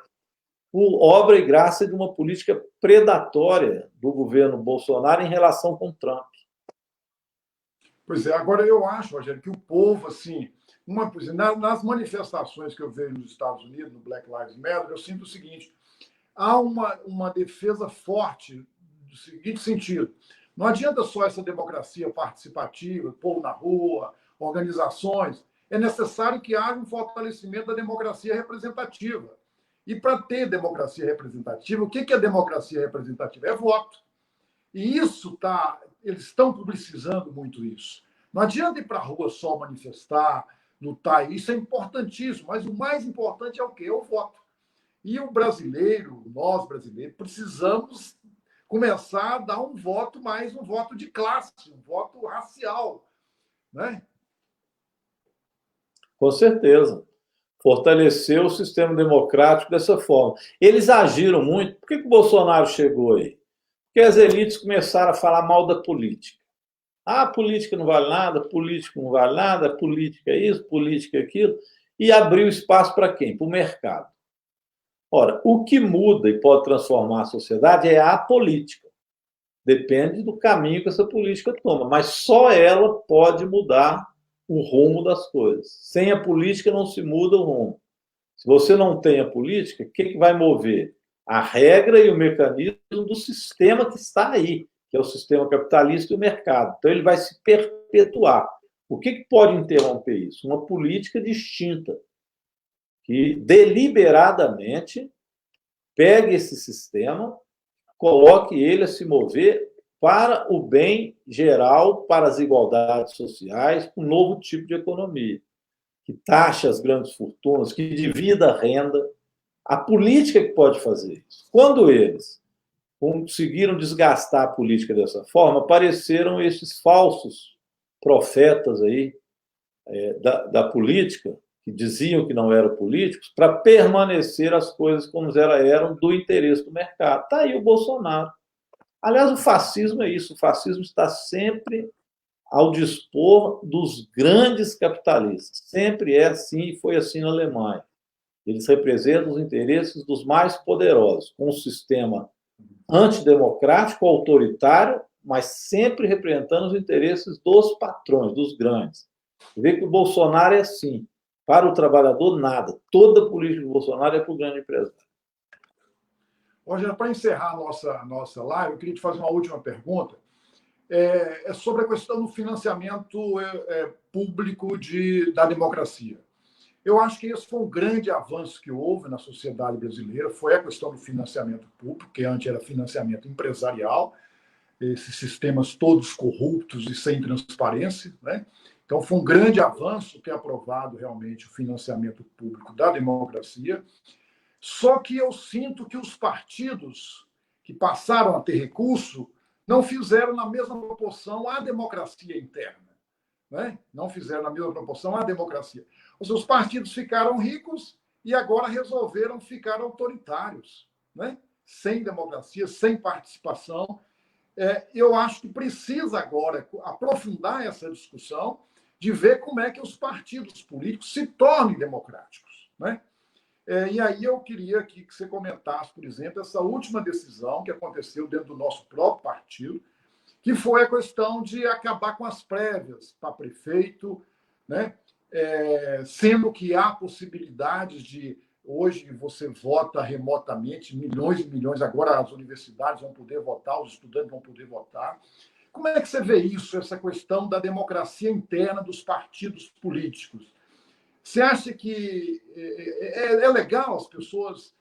por obra e graça de uma política predatória do governo Bolsonaro em relação com Trump. Pois é, agora eu acho, Rogério, que o povo, assim, nas manifestações que eu vejo nos Estados Unidos, no Black Lives Matter, eu sinto o seguinte: há uma defesa forte do seguinte sentido. Não adianta só essa democracia participativa, povo na rua, organizações. É necessário que haja um fortalecimento da democracia representativa. E para ter democracia representativa, o que é democracia representativa? É voto. E isso eles estão publicizando muito isso. Não adianta ir para a rua só manifestar, lutar, isso é importantíssimo, mas o mais importante é o quê? É o voto. E o brasileiro, nós brasileiros, precisamos começar a dar um voto mais um voto de classe, um voto racial, né? Com certeza. Fortalecer o sistema democrático dessa forma. Eles agiram muito. Por que o Bolsonaro chegou aí? Porque as elites começaram a falar mal da política. Ah, política não vale nada, político não vale nada, política é isso, política é aquilo. E abriu espaço para quem? Para o mercado. Ora, o que muda e pode transformar a sociedade é a política. Depende do caminho que essa política toma, mas só ela pode mudar o rumo das coisas. Sem a política não se muda o rumo. Se você não tem a política, o que vai mover? A regra e o mecanismo do sistema que está aí, que é o sistema capitalista e o mercado. Então, ele vai se perpetuar. O que pode interromper isso? Uma política distinta, que deliberadamente pegue esse sistema, coloque ele a se mover para o bem geral, para as igualdades sociais, um novo tipo de economia, que taxe as grandes fortunas, que divida a renda. A política que pode fazer isso. Quando eles conseguiram desgastar a política dessa forma, apareceram esses falsos profetas aí da política, que diziam que não eram políticos, para permanecer as coisas como elas eram do interesse do mercado. Está aí o Bolsonaro. Aliás, o fascismo é isso. O fascismo está sempre ao dispor dos grandes capitalistas. Sempre é assim e foi assim na Alemanha. Eles representam os interesses dos mais poderosos, com um sistema antidemocrático, autoritário, mas sempre representando os interesses dos patrões, dos grandes. Você vê que o Bolsonaro é assim. Para o trabalhador, nada. Toda a política do Bolsonaro é para o grande empresário. Rogério, para encerrar a nossa live, eu queria te fazer uma última pergunta. É sobre a questão do financiamento público da democracia. Eu acho que esse foi um grande avanço que houve na sociedade brasileira, foi a questão do financiamento público, que antes era financiamento empresarial, esses sistemas todos corruptos e sem transparência, né? Então, foi um grande avanço ter aprovado realmente o financiamento público da democracia. Só que eu sinto que os partidos que passaram a ter recurso não fizeram na mesma proporção à democracia interna. Né? Não fizeram na mesma proporção à democracia. Os seus partidos ficaram ricos e agora resolveram ficar autoritários, né? Sem democracia, sem participação. Eu acho que precisa agora aprofundar essa discussão de ver como é que os partidos políticos se tornem democráticos. Né? E aí eu queria que você comentasse, por exemplo, essa última decisão que aconteceu dentro do nosso próprio partido, que foi a questão de acabar com as prévias para prefeito, né? Sendo que há possibilidades de, hoje você vota remotamente, milhões e milhões, agora as universidades vão poder votar, os estudantes vão poder votar. Como é que você vê isso, essa questão da democracia interna dos partidos políticos? Você acha que é legal as pessoas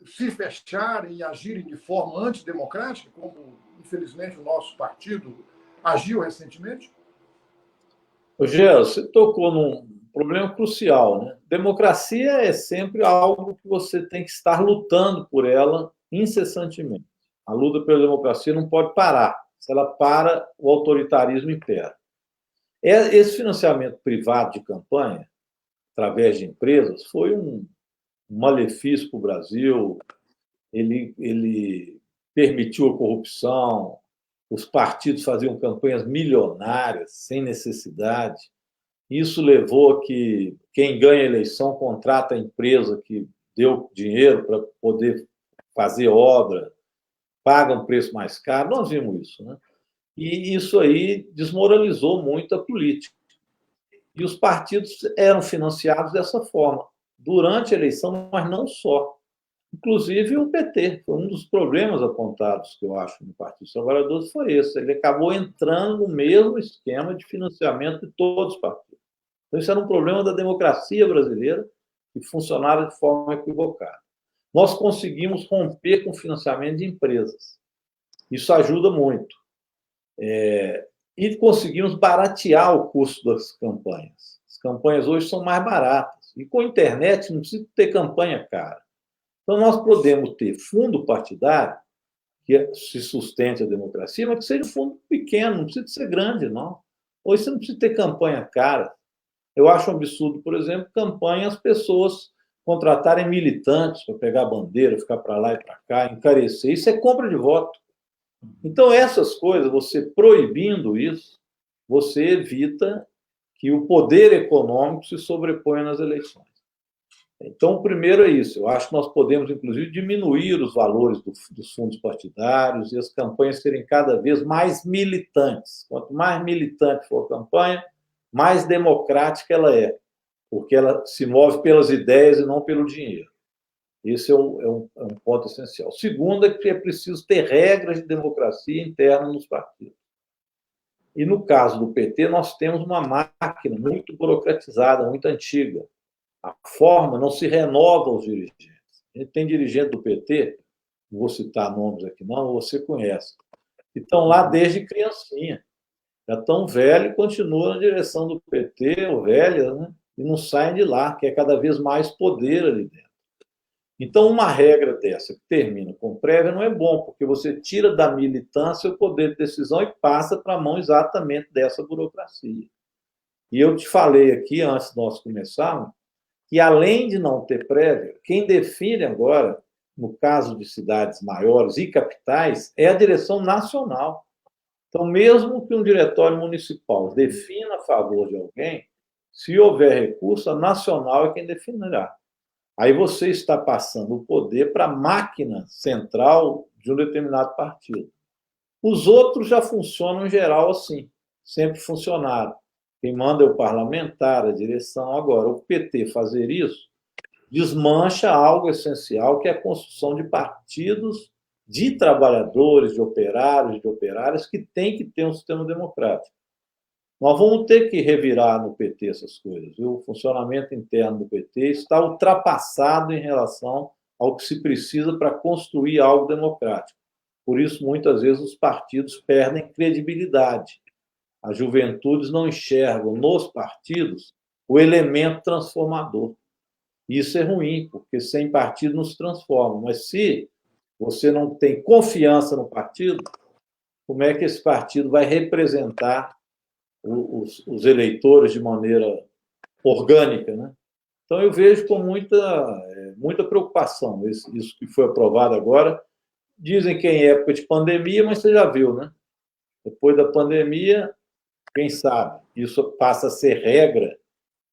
se fecharem e agirem de forma antidemocrática, como, infelizmente, o nosso partido agiu recentemente? Gê, você tocou num problema crucial, né? Democracia é sempre algo que você tem que estar lutando por ela incessantemente. A luta pela democracia não pode parar. Se ela para, o autoritarismo impera. Esse financiamento privado de campanha, através de empresas, foi um malefício para o Brasil. Ele permitiu a corrupção, os partidos faziam campanhas milionárias, sem necessidade. Isso levou a que quem ganha a eleição contrata a empresa que deu dinheiro para poder fazer obra, paga um preço mais caro. Nós vimos isso, né? E isso aí desmoralizou muito a política. E os partidos eram financiados dessa forma, durante a eleição, mas não só. Inclusive o PT, foi um dos problemas apontados, que eu acho, no Partido dos Trabalhadores, foi esse. Ele acabou entrando no mesmo esquema de financiamento de todos os partidos. Então, isso era um problema da democracia brasileira, que funcionava de forma equivocada. Nós conseguimos romper com o financiamento de empresas. Isso ajuda muito. E conseguimos baratear o custo das campanhas. As campanhas hoje são mais baratas. E com a internet não precisa ter campanha cara. Então, nós podemos ter fundo partidário que se sustente a democracia, mas que seja um fundo pequeno, não precisa ser grande, não. Hoje você não precisa ter campanha cara. Eu acho um absurdo, por exemplo, campanha as pessoas contratarem militantes para pegar bandeira, ficar para lá e para cá, encarecer. Isso é compra de voto. Então, essas coisas, você proibindo isso, você evita que o poder econômico se sobreponha nas eleições. Então, o primeiro é isso. Eu acho que nós podemos, inclusive, diminuir os valores dos fundos partidários e as campanhas serem cada vez mais militantes. Quanto mais militante for a campanha, mais democrática ela é, porque ela se move pelas ideias e não pelo dinheiro. Esse é um ponto essencial. O segundo é que é preciso ter regras de democracia interna nos partidos. E, no caso do PT, nós temos uma máquina muito burocratizada, muito antiga. A forma não se renova aos dirigentes. A gente tem dirigente do PT, não vou citar nomes aqui não, você conhece, que estão lá desde criancinha. Já estão velhos e continuam na direção do PT, ou velhas, né? E não saem de lá, que é cada vez mais poder ali dentro. Então, uma regra dessa que termina com prévia não é bom, porque você tira da militância o poder de decisão e passa para a mão exatamente dessa burocracia. E eu te falei aqui, antes de nós começarmos, que, além de não ter prévia, quem define agora, no caso de cidades maiores e capitais, é a direção nacional. Então, mesmo que um diretório municipal defina a favor de alguém, se houver recurso, a nacional é quem definirá. Aí você está passando o poder para a máquina central de um determinado partido. Os outros já funcionam, em geral, assim. Sempre funcionaram. Quem manda é o parlamentar, a direção. Agora, o PT fazer isso desmancha algo essencial, que é a construção de partidos de trabalhadores, de operários, de operárias, que tem que ter um sistema democrático. Nós vamos ter que revirar no PT essas coisas, viu? O funcionamento interno do PT está ultrapassado em relação ao que se precisa para construir algo democrático. Por isso, muitas vezes, os partidos perdem credibilidade. As juventudes não enxergam nos partidos o elemento transformador. Isso é ruim, porque sem partido não se transforma. Mas se você não tem confiança no partido, como é que esse partido vai representar os eleitores de maneira orgânica, né? Então, eu vejo com muita preocupação isso que foi aprovado agora. Dizem que é em época de pandemia, mas você já viu, né? Depois da pandemia, quem sabe, isso passa a ser regra,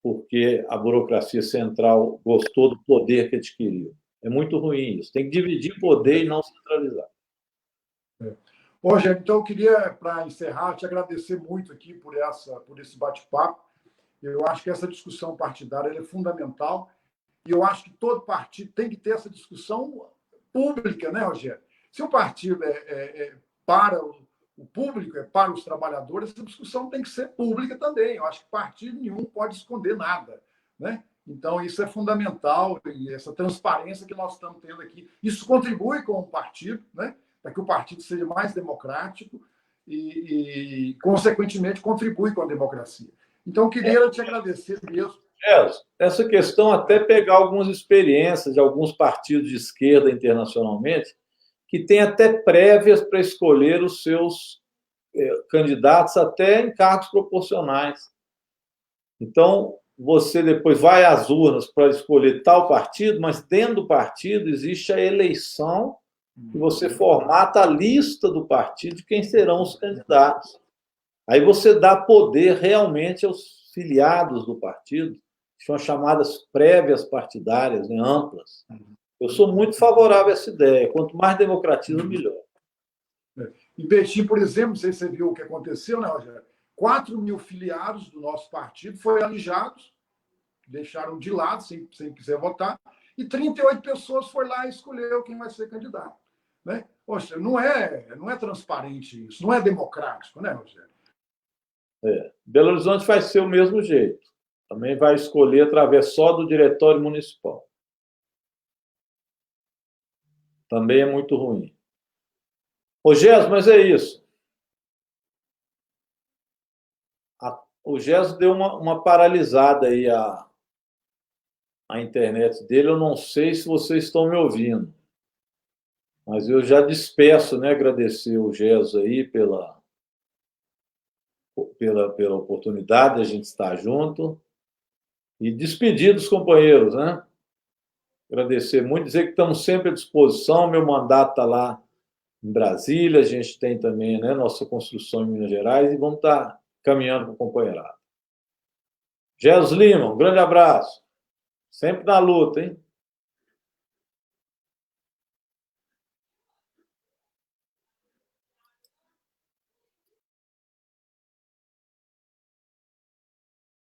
porque a burocracia central gostou do poder que adquiriu. É muito ruim isso. Tem que dividir poder e não centralizar. Rogério, então eu queria, para encerrar, te agradecer muito aqui por esse bate-papo. Eu acho que essa discussão partidária é fundamental e eu acho que todo partido tem que ter essa discussão pública, né, Rogério? Se o partido é para o público, é para os trabalhadores, essa discussão tem que ser pública também. Eu acho que partido nenhum pode esconder nada, né? Então, isso é fundamental, e essa transparência que nós estamos tendo aqui. Isso contribui com o partido, né? Para que o partido seja mais democrático e, consequentemente, contribui com a democracia. Então, eu queria te agradecer mesmo. Essa questão, até pegar algumas experiências de alguns partidos de esquerda internacionalmente, que têm até prévias para escolher os seus candidatos até em cargos proporcionais. Então, você depois vai às urnas para escolher tal partido, mas dentro do partido existe a eleição e você formata a lista do partido de quem serão os candidatos. Aí você dá poder realmente aos filiados do partido, que são as chamadas prévias partidárias, né, amplas. Eu sou muito favorável a essa ideia. Quanto mais democratismo, melhor. Em Betim, por exemplo, não sei se você viu o que aconteceu, né, Rogério? 4.000 filiados do nosso partido foram alijados, deixaram de lado, sem quiser votar, e 38 pessoas foram lá e escolheram quem vai ser candidato. Né? Poxa, não é transparente isso, não é democrático, né, Rogério? Belo Horizonte vai ser o mesmo jeito. Também vai escolher através só do diretório municipal. Também é muito ruim. Ô, Gesso, mas é isso. O Gesso deu uma paralisada aí a internet dele. Eu não sei se vocês estão me ouvindo. Mas eu já despeço, né? Agradecer o Gesso aí pela oportunidade de a gente estar junto. E despedir dos companheiros, né? Agradecer muito, dizer que estamos sempre à disposição. Meu mandato está lá em Brasília, a gente tem também, né, nossa construção em Minas Gerais e vamos estar caminhando com o companheirado. Gesso Lima, um grande abraço. Sempre na luta, hein?